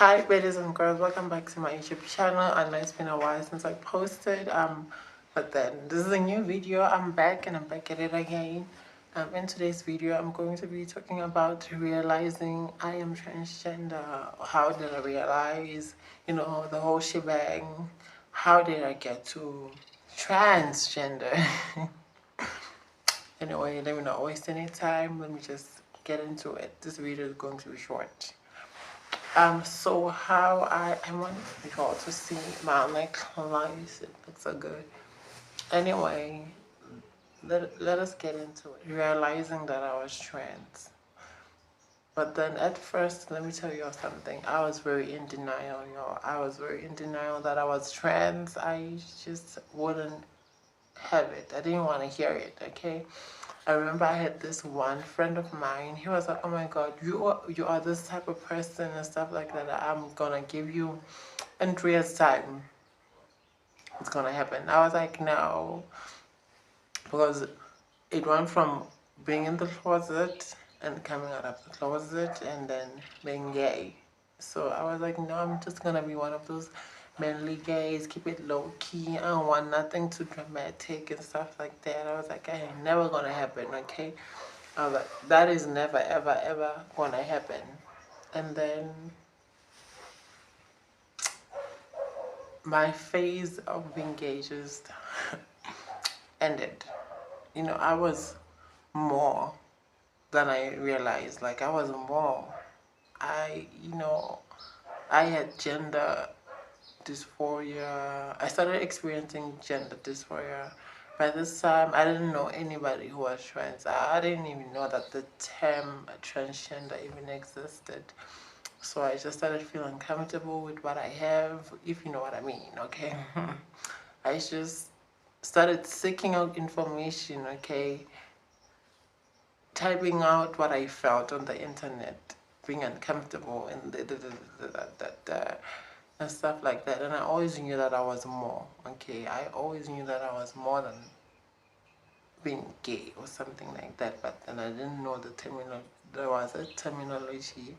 Hi ladies and girls, welcome back to my YouTube channel. I know it's been a while since I posted, but then this is a new video. I'm back and I'm back at it again. In today's video, I'm going to be talking about realizing I am transgender. How did I realize, the whole shebang? How did I get to transgender? Anyway, let me not waste any time. Let me just get into it. This video is going to be short. So how I want you all to see my necklace. It looks so good. Anyway, let us get into it. Realizing that I was trans. But then at first, let me tell you all something. I was very in denial, y'all. I was very in denial that I was trans. I just wouldn't have it. I didn't want to hear it, okay? I remember I had this one friend of mine. He was like, "Oh my God, you are this type of person and stuff like that. I'm gonna give you in 3 years' time. It's gonna happen." I was like, "No," because it went from being in the closet and coming out of the closet and then being gay. So I was like, "No, I'm just gonna be one of those manly gays, keep it low key. I don't want nothing too dramatic and stuff like that." I was like, "I ain't never gonna happen, okay?" I was like, "That is never, ever, ever gonna happen." And then my phase of being gay just ended. I was more than I realized. Like, I was more. I had gender dysphoria. I started experiencing gender dysphoria. By this time, I didn't know anybody who was trans. I didn't even know that the term transgender even existed. So I just started feeling comfortable with what I have, if you know what I mean, okay? I just started seeking out information, okay? Typing out what I felt on the internet, being uncomfortable and stuff like that. And I always knew that I was more, okay? I always knew that I was more than being gay or something like that. But then I didn't know there was a terminology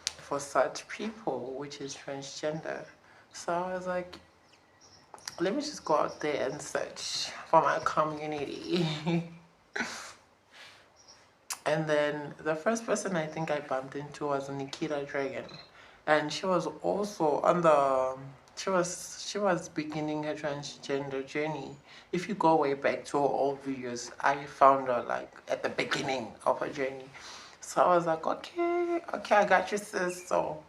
for such people, which is transgender. So I was like, let me just go out there and search for my community. And then the first person I think I bumped into was Nikita Dragon, and she was also on the she was beginning her transgender journey. If you go way back to her old videos, I found her like at the beginning of her journey. So I was like, okay, I got you, sis. So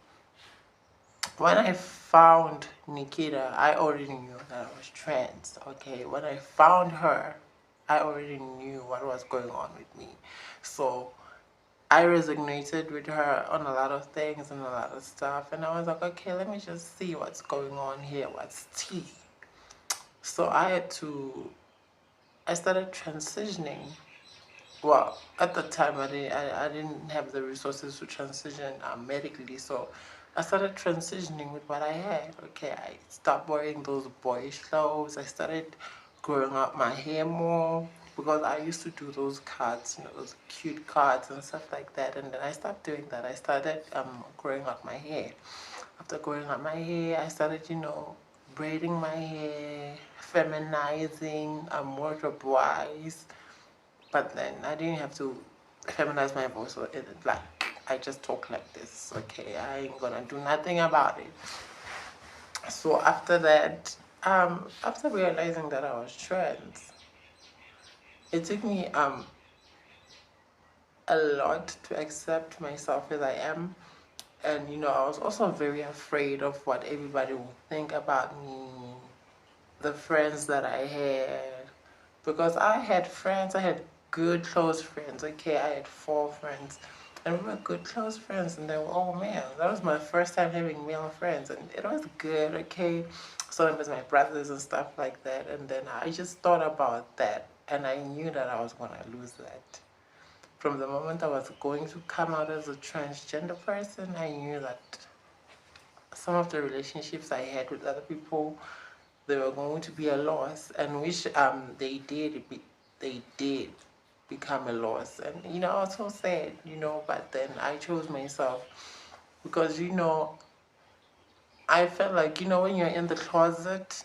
when I found Nikita, I already knew that I was trans. Okay, when I found her, I already knew what was going on with me. So I resonated with her on a lot of things and a lot of stuff. And I was like, okay, let me just see what's going on here. What's tea? So I started transitioning. Well, at the time, I didn't have the resources to transition medically. So I started transitioning with what I had. Okay, I stopped wearing those boyish clothes. I started growing out my hair more because I used to do those cuts, those cute cuts and stuff like that. And then I stopped doing that. I started growing out my hair. After growing out my hair, I started, braiding my hair, feminizing, wardrobe wise. But then I didn't have to feminize my voice or it, like I just talk like this. Okay, I ain't gonna do nothing about it. So after that, after realizing that I was trans, it took me a lot to accept myself as I am. And I was also very afraid of what everybody would think about me, the friends that I had, because I had friends, I had good close friends. Okay, I had 4 friends, and we were good close friends, and they were all male. That was my first time having male friends, and it was good. Okay, so it was my brothers and stuff like that, and then I just thought about that, and I knew that I was gonna lose that. From the moment I was going to come out as a transgender person, I knew that some of the relationships I had with other people, they were going to be a loss, and which they did become a loss. And I was so sad, but then I chose myself because I felt like, when you're in the closet,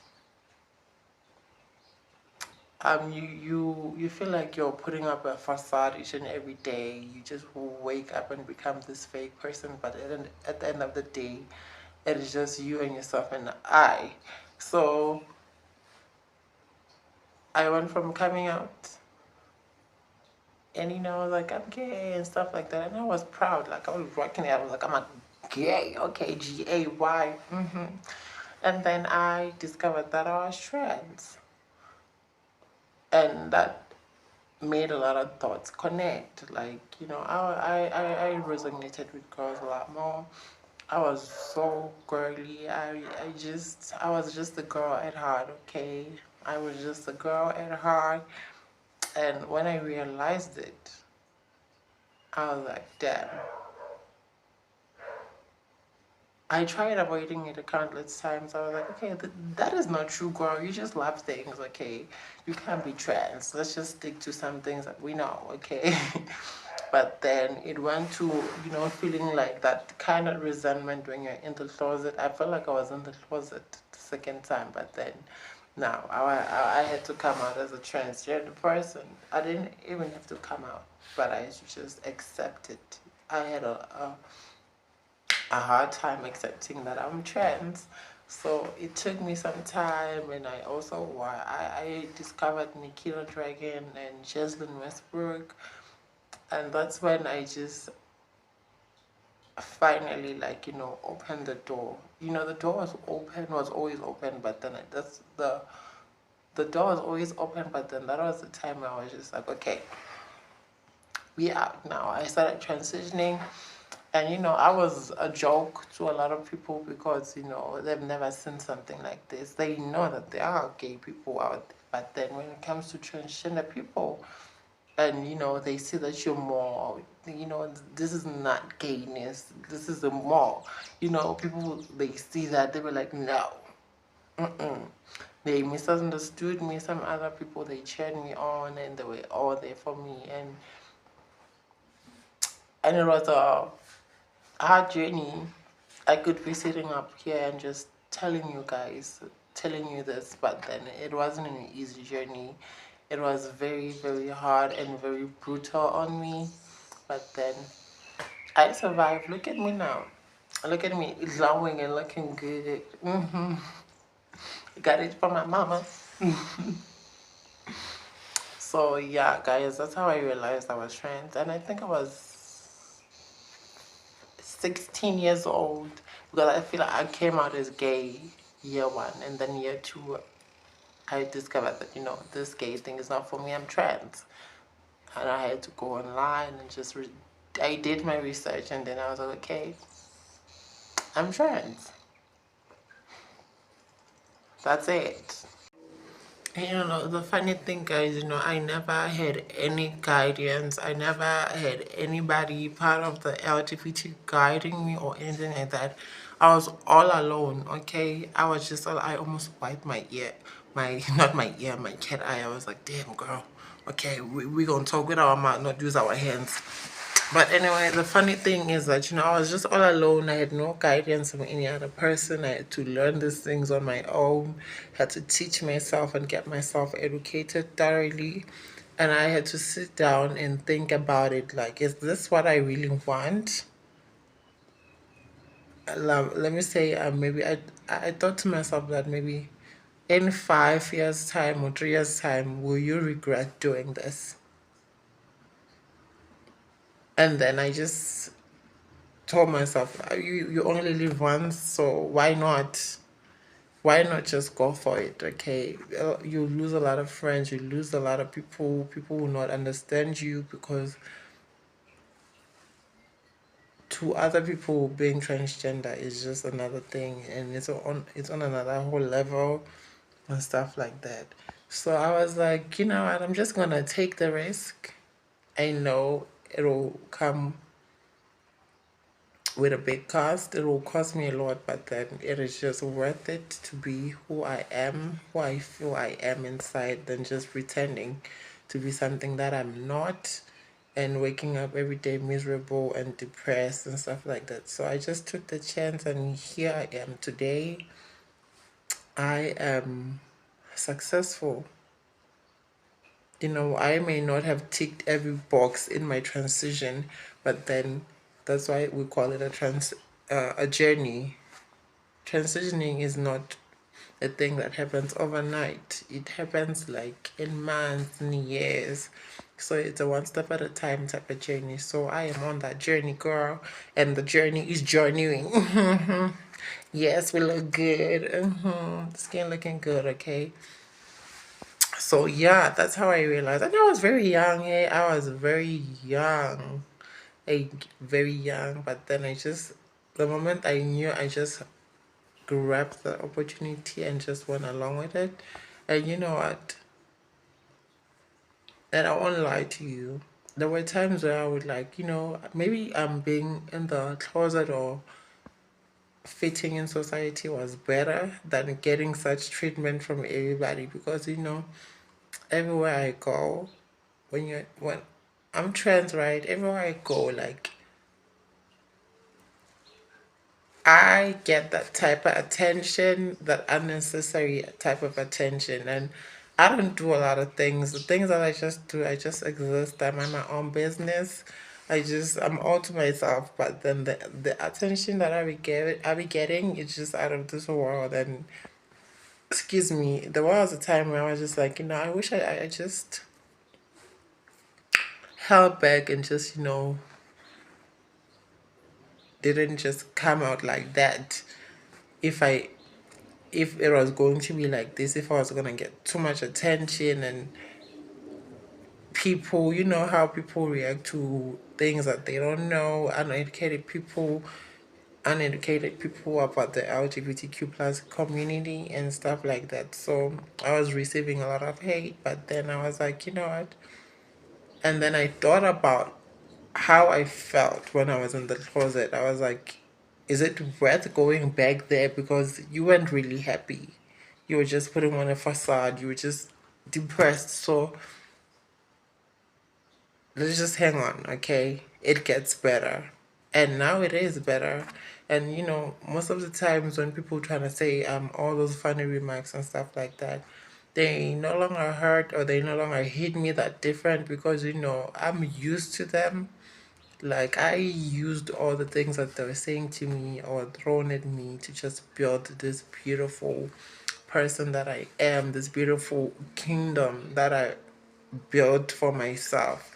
you feel like you're putting up a facade each and every day. You just wake up and become this fake person, but at the end of the day, it is just you and yourself and I. So I went from coming out and like I'm gay and stuff like that, and I was proud. Like I was rocking it. I was like, I'm a gay, okay, GAY. And then I discovered that I was trans, and that made a lot of thoughts connect. Like, I resonated with girls a lot more. I was so girly. I was just a girl at heart, okay? I was just a girl at heart. And when I realized it, I was like, damn. I tried avoiding it countless times. I was like, okay, that is not true, girl. You just love things, okay? You can't be trans. Let's just stick to some things that we know, okay? But then it went to, feeling like that kind of resentment when you're in the closet. I felt like I was in the closet the second time, but then now I had to come out as a transgender person. I didn't even have to come out, but I just accept it. I had a hard time accepting that I'm trans. So it took me some time, and I discovered Nikita Dragon and Jeslyn Westbrook, and that's when I just finally opened the door. The door was always open, but then the door was always open, but then that was the time I was just like, okay, we out now. I started transitioning. And I was a joke to a lot of people because they've never seen something like this. They know that there are gay people out there, but then when it comes to transgender people, and they see that you're more, this is not gayness. This is a more, people, they see that, they were like, no, they misunderstood me. Some other people, they cheered me on, and they were all there for me, and it was a hard journey. I could be sitting up here and just telling you this, but then it wasn't an easy journey. It was very, very hard and very brutal on me, but then I survived. Look at me now. Look at me glowing and looking good. Got it from my mama. So yeah, guys, that's how I realized I was trans, and I think I was 16 years old, because I feel like I came out as gay year one, and then year two I discovered that this gay thing is not for me. I'm trans, and I had to go online and just I did my research, and then I was like, okay, I'm trans. That's it. The funny thing, guys, I never had any guidance. I never had anybody part of the LGBT guiding me or anything like that. I was all alone, okay? I was just, I almost wiped my ear. Not my ear, my cat eye. I was like, damn, girl. Okay, we gonna talk with our mouth, not use our hands. But anyway, the funny thing is that, I was just all alone. I had no guidance from any other person. I had to learn these things on my own, had to teach myself and get myself educated thoroughly. And I had to sit down and think about it, like, is this what I really want? Let me say, maybe I thought to myself that maybe in 5 years' time or 3 years' time, will you regret doing this? And then I just told myself, you only live once, so why not just go for it? Okay, you lose a lot of friends, you lose a lot of people will not understand you, because to other people being transgender is just another thing, and it's on another whole level and stuff like that. So I was like, you know what, I'm just gonna take the risk. I know it'll come with a big cost. It will cost me a lot, but then it is just worth it to be who I am, who I feel I am inside, than just pretending to be something that I'm not. and waking up every day miserable and depressed and stuff like that. So I just took the chance, and here I am today. I am successful. I may not have ticked every box in my transition, but then that's why we call it a journey. Transitioning is not a thing that happens overnight. It happens like in months and years. So it's a one step at a time type of journey. So I am on that journey, girl, and the journey is journeying. Yes, we look good. Skin looking good, okay? So yeah, that's how I realized. And I was very young, hey. I was very young. Very young. But then the moment I knew, I just grabbed the opportunity and just went along with it. And you know what? And I won't lie to you. There were times where I would like, maybe being in the closet or fitting in society was better than getting such treatment from everybody, because everywhere I go, when I'm trans, right? Everywhere I go, like, I get that type of attention, that unnecessary type of attention, and I don't do a lot of things. The things that I just do, I just exist. I'm in my own business. I'm all to myself. But then the attention that I be getting, it's just out of this world. And excuse me, there was a time where I was just like, I wish I just held back and just didn't just come out like that. If I if it was going to be like this, if I was going to get too much attention, and people, how people react to things that they don't know, uneducated people about the LGBTQ plus community and stuff like that. So I was receiving a lot of hate, but then I was like, you know what? And then I thought about how I felt when I was in the closet. I was like, is it worth going back there? Because you weren't really happy. You were just putting on a facade. You were just depressed. So let's just hang on, okay? It gets better. And now it is better. And most of the times when people trying to say all those funny remarks and stuff like that, they no longer hurt, or they no longer hit me that different, because I'm used to them. Like, I used all the things that they were saying to me or thrown at me to just build this beautiful person that I am, this beautiful kingdom that I built for myself,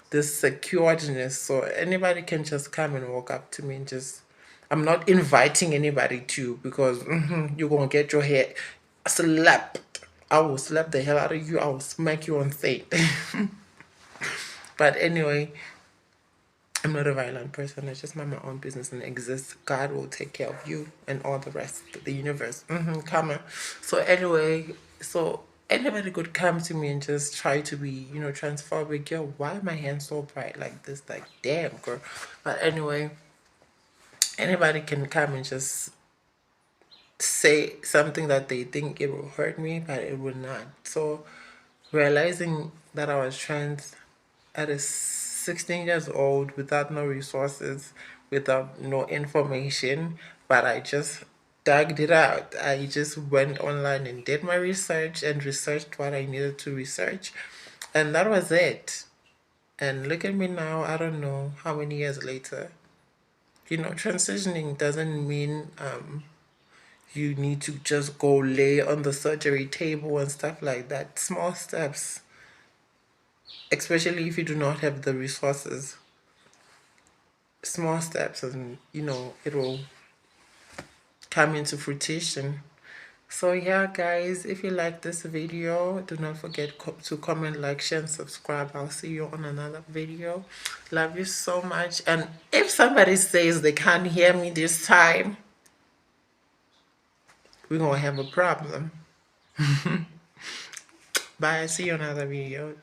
this securedness. So anybody can just come and walk up to me and I'm not inviting anybody to, because you're going to get your head slapped. I will slap the hell out of you. I will smack you on stage. But anyway, I'm not a violent person. I just mind my own business and exist. God will take care of you and all the rest, the universe. Karma. So anyway, anybody could come to me and just try to be, transphobic. Yo, why are my hands so bright like this? Like, damn, girl. But anyway, anybody can come and just say something that they think it will hurt me, but it will not. So realizing that I was trans at a 16 years old, without no resources, without no information, but I just dug it out. I just went online and did my research and researched what I needed to research, and that was it. And look at me now. I don't know how many years later. Transitioning doesn't mean you need to just go lay on the surgery table and stuff like that. Small steps, especially if you do not have the resources. Small steps, and it will come into fruition. So yeah, guys, if you like this video, do not forget to comment, like, share, and subscribe. I'll see you on another video. Love you so much. And if somebody says they can't hear me this time, we're gonna have a problem. Bye. See you on another video.